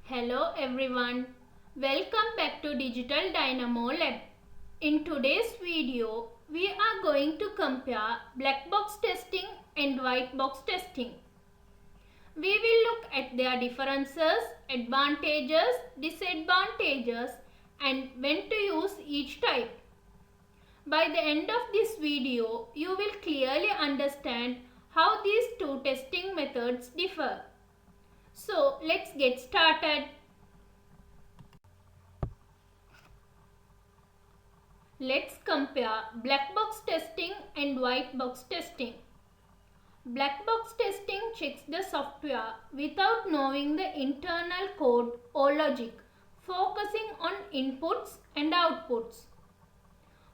Hello everyone, welcome back to Digital Dynamo Lab. In today's video, we are going to compare black box testing and white box testing. We will look at their differences, advantages, disadvantages and when to use each type. By the end of this video, you will clearly understand how these two testing methods differ. So let's get started. Let's compare black box testing and white box testing. Black box testing checks the software without knowing the internal code or logic, focusing on inputs and outputs.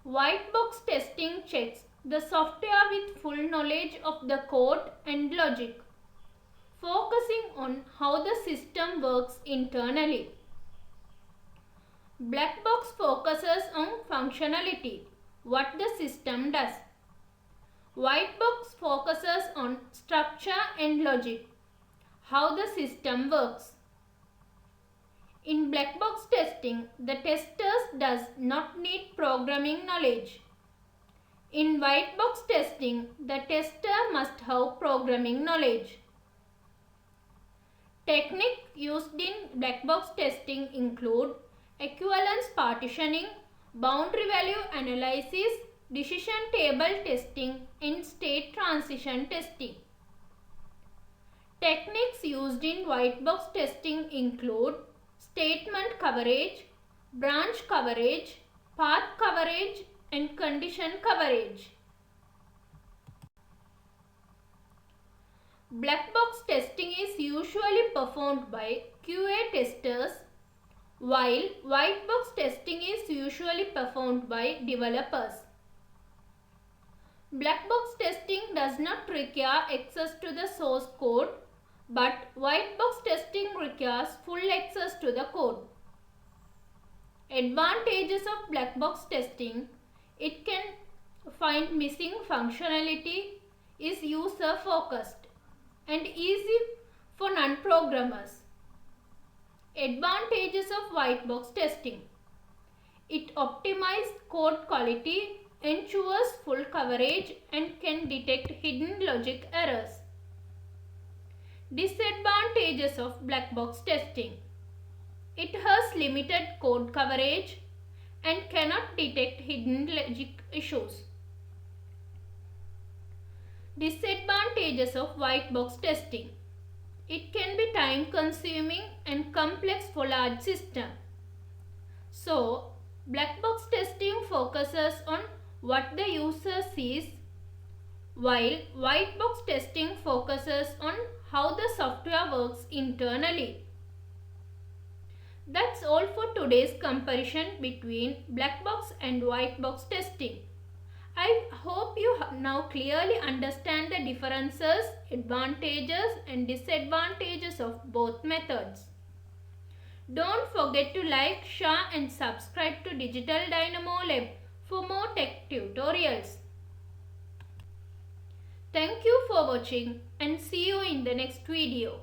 White box testing checks the software with full knowledge of the code and logic, focusing on how the system works internally. Black box focuses on functionality, what the system does. White box focuses on structure and logic, how the system works. In black box testing, the testers does not need programming knowledge. In white box testing, the tester must have programming knowledge. Techniques used in black box testing include equivalence partitioning, boundary value analysis, decision table testing, and state transition testing. Techniques used in white box testing include statement coverage, branch coverage, path coverage, and condition coverage. Black box testing is usually performed by QA testers, while white box testing is usually performed by developers. Black box testing does not require access to the source code, but white box testing requires full access to the code. Advantages of black box testing: it can find missing functionality, is user focused, and easy for non-programmers. Advantages of white box testing: it optimizes code quality, ensures full coverage, and can detect hidden logic errors. Disadvantages of black box testing: it has limited code coverage and cannot detect hidden logic issues. Disadvantages of white box testing: it can be time consuming and complex for large systems. So, black box testing focuses on what the user sees, while white box testing focuses on how the software works internally. That's all for today's comparison between black box and white box testing. I hope you now clearly understand the differences, advantages and disadvantages of both methods. Don't forget to like, share and subscribe to Digital Dynamo Lab for more tech tutorials. Thank you for watching and see you in the next video.